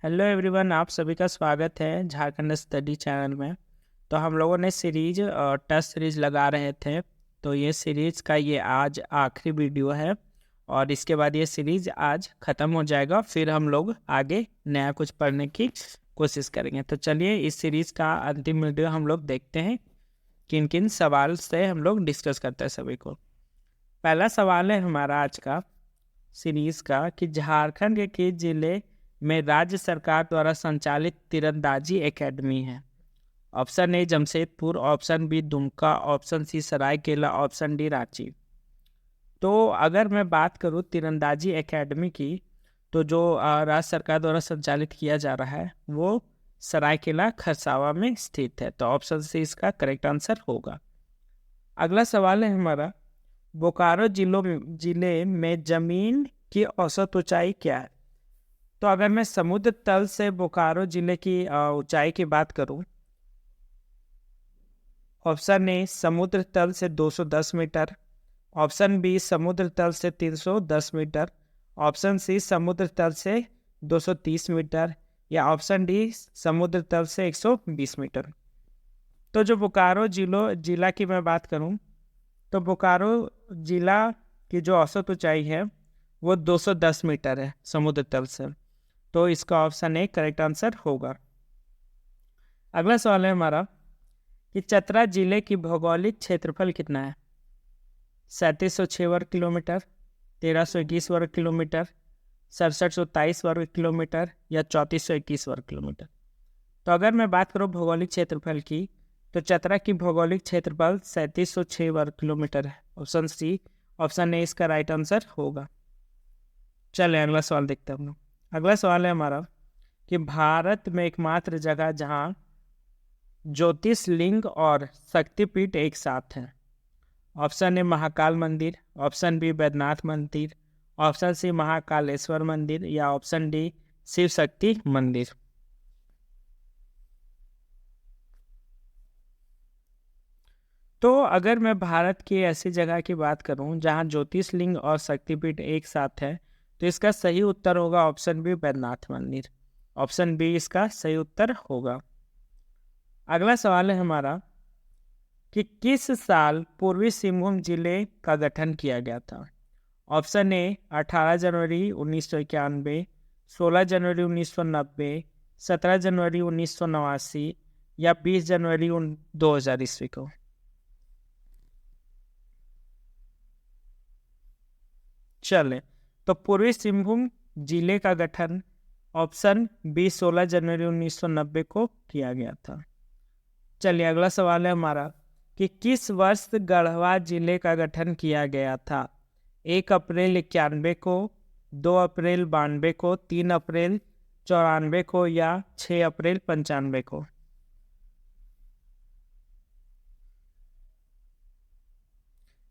Hello everyone, आप सभी का स्वागत है झारखंड स्टडी चैनल में। तो हम लोगों ने सीरीज टेस्ट सीरीज लगा रहे थे। तो ये सीरीज का ये आज आखिरी वीडियो है और इसके बाद ये सीरीज आज ख़त्म हो जाएगा। फिर हम लोग आगे नया कुछ पढ़ने की कोशिश करेंगे। तो चलिए इस सीरीज का अंतिम वीडियो हम लोग देखते हैं, किन किन सवाल से हम लोग डिस्कस करते हैं सभी को। पहला सवाल है हमारा आज का सीरीज का कि झारखंड के किस जिले में राज्य सरकार द्वारा संचालित तीरंदाजी एकेडमी है। Option A Jamshedpur, option B Dumka, option C Seraikela, option D Ranchi. तो अगर मैं बात करूं तीरंदाजी एकेडमी की, तो जो राज्य सरकार द्वारा संचालित किया जा रहा है वो सरायकेला खरसावा में स्थित है। तो ऑप्शन सी इसका करेक्ट आंसर होगा। अगला सवाल है हमारा, बोकारो जिले में जमीन की औसत ऊंचाई क्या है। तो अगर मैं समुद्र तल से बोकारो जिले की ऊंचाई की बात करूं, ऑप्शन ए समुद्र तल से 210 मीटर, ऑप्शन बी समुद्र तल से 310 मीटर, ऑप्शन सी समुद्र तल से 230 मीटर, या ऑप्शन डी समुद्र तल से 120 मीटर। तो जो बोकारो जिला की मैं बात करूं, तो बोकारो जिला की जो औसत ऊंचाई है वो 210 मीटर है समुद्र तल से। तो इसका ऑप्शन ए करेक्ट आंसर होगा। अगला सवाल है हमारा कि चतरा जिले की भौगोलिक क्षेत्रफल कितना है। 3706 वर्ग किलोमीटर, 1321 वर्ग किलोमीटर, 6723 वर्ग किलोमीटर, या 3421 वर्ग किलोमीटर। तो अगर मैं बात करूँ भौगोलिक क्षेत्रफल की, तो चतरा की भौगोलिक क्षेत्रफल 3706 वर्ग किलोमीटर है। ऑप्शन सी, ऑप्शन ए इसका राइट आंसर होगा। चलिए अगला सवाल देखते हैं हम लोग। अगला सवाल है हमारा कि भारत में एकमात्र जगह जहां ज्योतिषलिंग और शक्तिपीठ एक साथ हैं। ऑप्शन ए महाकाल मंदिर, ऑप्शन बी वैद्यनाथ मंदिर, ऑप्शन सी महाकालेश्वर मंदिर, या ऑप्शन डी शिव शक्ति मंदिर। तो अगर मैं भारत की ऐसी जगह की बात करूं जहां ज्योतिषलिंग और शक्तिपीठ एक साथ है, तो इसका सही उत्तर होगा ऑप्शन बी वैद्यनाथ मंदिर। ऑप्शन बी इसका सही उत्तर होगा। अगला सवाल है हमारा कि किस साल पूर्वी सिंहभूम जिले का गठन किया गया था। ऑप्शन ए 18 जनवरी 1991, 16 जनवरी 1990, 17 जनवरी 1989, या 20 जनवरी 2000 ईस्वी को। चले, तो पूर्वी सिंहभूम जिले का गठन ऑप्शन बी 16 जनवरी 1990 को किया गया था। चलिए अगला सवाल है हमारा कि किस वर्ष गढ़वा जिले का गठन किया गया था। 1 अप्रैल 91 को, 2 अप्रैल 92 को, 3 अप्रैल 94 को, या 6 अप्रैल 95 को।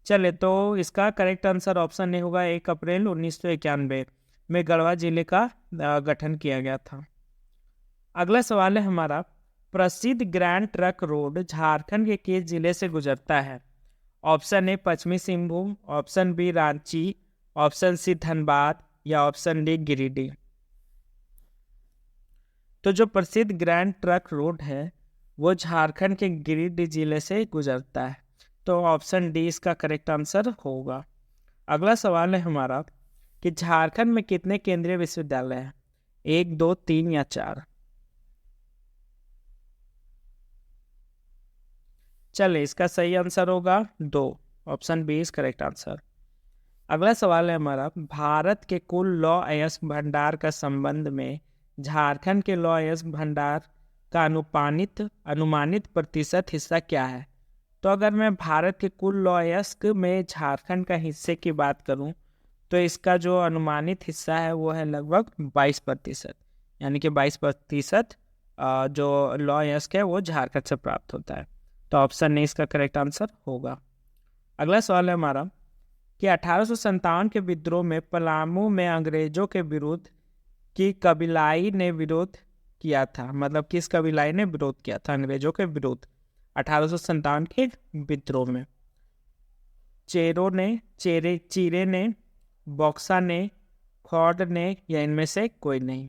चले, तो इसका करेक्ट आंसर ऑप्शन ए होगा 1 अप्रैल 1991 में गढ़वा जिले का गठन किया गया था। अगला सवाल है हमारा, प्रसिद्ध ग्रैंड ट्रक रोड झारखंड के किस जिले से गुजरता है। Option A Paschimi Singhbhum, option B Ranchi, option C Dhanbad, या ऑप्शन डी गिरिडीह। तो जो प्रसिद्ध ग्रैंड ट्रक रोड है वो झारखंड के गिरिडीह जिले से गुजरता है। तो ऑप्शन डी इसका करेक्ट आंसर होगा। अगला सवाल है हमारा कि झारखंड में कितने केंद्रीय विश्वविद्यालय हैं। 1, 2, 3 या 4। चले, इसका सही आंसर होगा 2। Option B is correct answer. अगला सवाल है हमारा, भारत के कुल लौह अयस्क भंडार का संबंध में झारखंड के लौह अयस्क भंडार का अनुमानित प्रतिशत हिस्सा क्या है। तो अगर मैं भारत के कुल लौह अयस्क में झारखंड का हिस्से की बात करूं, तो इसका जो अनुमानित हिस्सा है वो है लगभग 22%। यानी कि 22% जो लौह अयस्क है वो झारखंड से प्राप्त होता है। तो ऑप्शन ए इसका करेक्ट आंसर होगा। अगला सवाल है हमारा कि 1857 के विद्रोह में पलामू में अंग्रेजों के विरुद्ध की कबीलाई ने विरोध किया था। मतलब किस कबीलाई ने विरोध किया था अंग्रेजों के विरुद्ध 1857 के विद्रोह में। चीरे ने, बॉक्सा ने, खौड ने, या इनमें से कोई नहीं।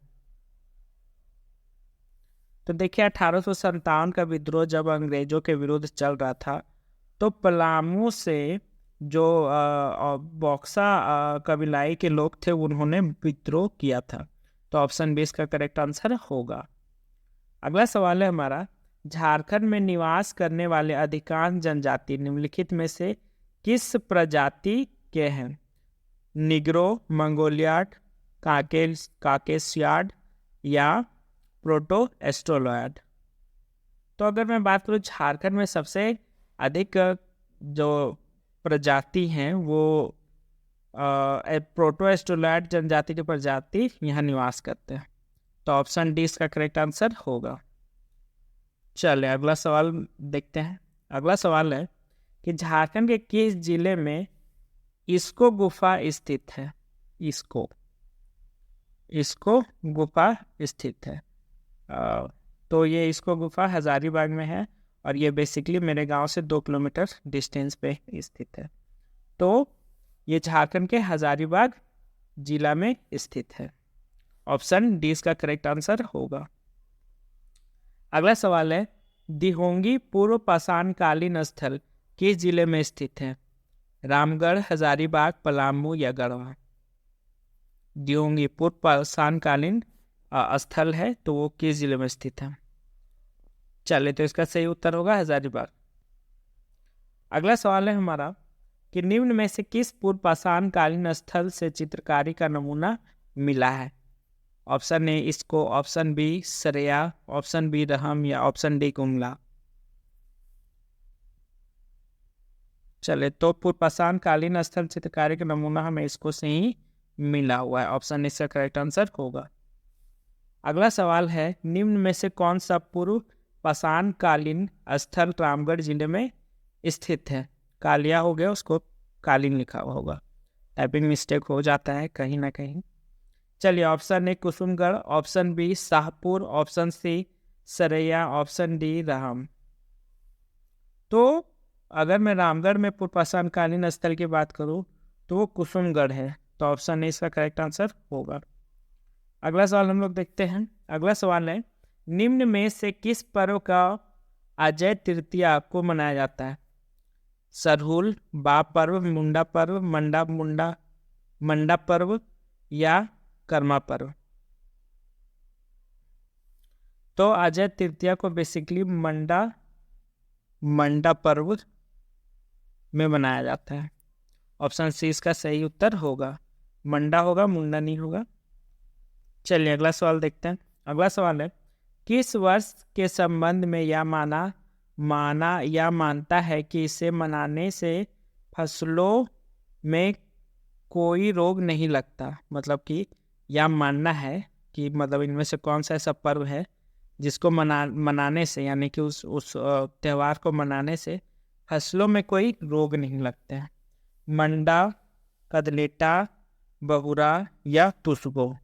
तो देखिए 1857 का विद्रोह जब अंग्रेजों के विरुद्ध चल रहा था, तो पलामू से जो बॉक्सा कबीलाई के लोग थे उन्होंने विद्रोह किया था। तो ऑप्शन बी इसका करेक्ट आंसर होगा। अगला सवाल है हमारा, झारखंड में निवास करने वाले अधिकांश जनजाति निम्नलिखित में से किस प्रजाति के हैं? निग्रो, मंगोलियाड, काकेशियाड या प्रोटो एस्ट्रोलॉयड। तो अगर मैं बात करूँ झारखंड में सबसे अधिक जो प्रजाति हैं वो प्रोटो एस्ट्रोलॉयड जनजाति की प्रजाति यहाँ निवास करते हैं। तो ऑप्शन डी इसका करेक्ट आंसर होगा। चलिए अगला सवाल देखते हैं। अगला सवाल है कि झारखंड के किस जिले में इसको गुफा स्थित है? इसको गुफा स्थित है। तो ये इसको गुफा हजारीबाग में है और ये बेसिकली मेरे गांव से 2 किलोमीटर डिस्टेंस पे स्थित है। तो ये झारखंड के हजारीबाग जिला में स्थित है। ऑप्शन डी इसका करेक्ट आंसर होगा। अगला सवाल है, दिहोंगी पूर्व पाषाणकालीन स्थल किस जिले में स्थित है? रामगढ़, हजारीबाग, पलामू या गढ़वा। दिहोंगी पूर्व पाषाणकालीन स्थल है तो वो किस जिले में स्थित है? चलिए तो इसका सही उत्तर होगा हजारीबाग। अगला सवाल है हमारा कि निम्न में से किस पूर्व पाषाणकालीन स्थल से चित्रकारी का नमूना मिला है? ऑप्शन ए इसको, ऑप्शन बी सरया, ऑप्शन बी रहम या ऑप्शन डी गुमला। चले तो पूर्व पाषाणकालीन स्थल चित्रकारी का नमूना हमें इसको से ही मिला हुआ है। ऑप्शन इसका करेक्ट आंसर होगा। अगला सवाल है, निम्न में से कौन सा पूर्व पाषाणकालीन स्थल रामगढ़ जिले में स्थित है? कालिया हो गया, उसको कालीन लिखा हुआ होगा, टाइपिंग मिस्टेक हो जाता है कहीं ना कहीं। चलिए option A Kusumgarh, option B Shahpur, option C Saraiya, option D Ram. तो अगर मैं रामगढ़ में पूर्व पाषाणकालीन स्थल की बात करूं तो वो कुसुमगढ़ है। तो ऑप्शन ए इसका करेक्ट आंसर होगा। अगला सवाल हम लोग देखते हैं। अगला सवाल है, निम्न में से किस पर्व का अजय तृतीया को मनाया जाता है? सरहुल, बाप पर्व, मुंडा पर्व, मंडा पर्व या कर्मा पर्व। तो अजय तृतीया को बेसिकली मंडा पर्व में मनाया जाता है। ऑप्शन सी इसका सही उत्तर होगा। मंडा होगा, मुंडा नहीं होगा। चलिए अगला सवाल देखते हैं। अगला सवाल है, किस वर्ष के संबंध में यह मानता है कि इसे मनाने से फसलों में कोई रोग नहीं लगता? मतलब कि यह मानना है कि मतलब इनमें से कौन सा ऐसा पर्व है जिसको मनाने से, यानी कि उस त्यौहार को मनाने से फसलों में कोई रोग नहीं लगते हैं? मंडा, कदलेटा, बहुरा या तुसगो।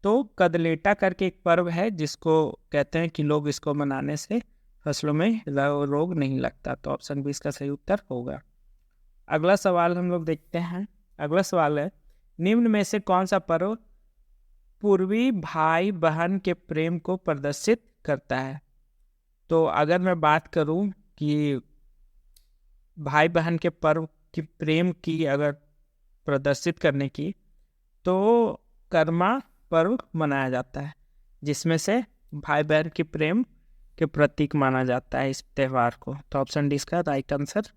तो कदलेटा करके एक पर्व है जिसको कहते हैं कि लोग इसको मनाने से फसलों में रोग नहीं लगता। तो ऑप्शन बी इसका सही उत्तर होगा। अगला सवाल हम लोग देखते हैं। अगला सवाल है, निम्न में से कौन सा पर्व पूर्वी भाई बहन के प्रेम को प्रदर्शित करता है? तो अगर मैं बात करूं कि भाई बहन के पर्व की प्रेम की अगर प्रदर्शित करने की, तो कर्मा पर्व मनाया जाता है जिसमें से भाई बहन के प्रेम के प्रतीक माना जाता है इस त्यौहार को। तो ऑप्शन डी इसका राइट आंसर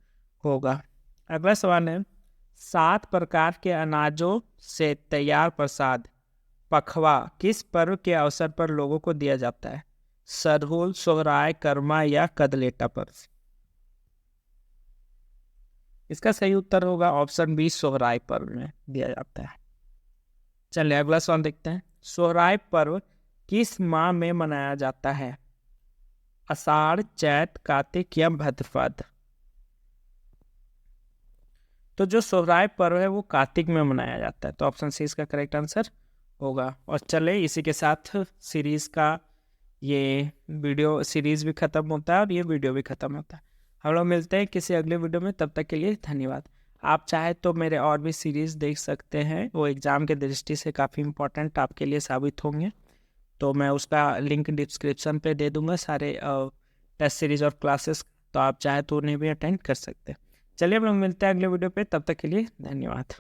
होगा। अगला सवाल है, 7 प्रकार के अनाजों से तैयार प्रसाद पखवा किस पर्व के अवसर पर लोगों को दिया जाता है? सरहुल, सोहराय, कर्मा या कदलेटा पर्व। इसका सही उत्तर होगा ऑप्शन बी सोहराय पर्व में दिया जाता है। चलिए अगला सवाल देखते हैं। सोहराय पर्व किस माह में मनाया जाता है? आषाढ़, चैत, कार्तिक या भाद्रपद। तो जो सोहराय पर्व है वो कार्तिक में मनाया जाता है। तो ऑप्शन सी इसका करेक्ट आंसर होगा। और चले इसी के साथ सीरीज का ये वीडियो सीरीज भी खत्म होता है और ये वीडियो भी खत्म होता है। हम लोग मिलते हैं किसी अगले वीडियो में, तब तक के लिए धन्यवाद। आप चाहे तो मेरे और भी सीरीज़ देख सकते हैं, वो एग्ज़ाम के दृष्टि से काफ़ी इम्पोर्टेंट आपके लिए साबित होंगे। तो मैं उसका लिंक डिस्क्रिप्शन पे दे दूंगा सारे टेस्ट सीरीज और क्लासेस, तो आप चाहे तो उन्हें भी अटेंड कर सकते हैं। चलिए हम लोग मिलते हैं अगले वीडियो पे, तब तक के लिए धन्यवाद।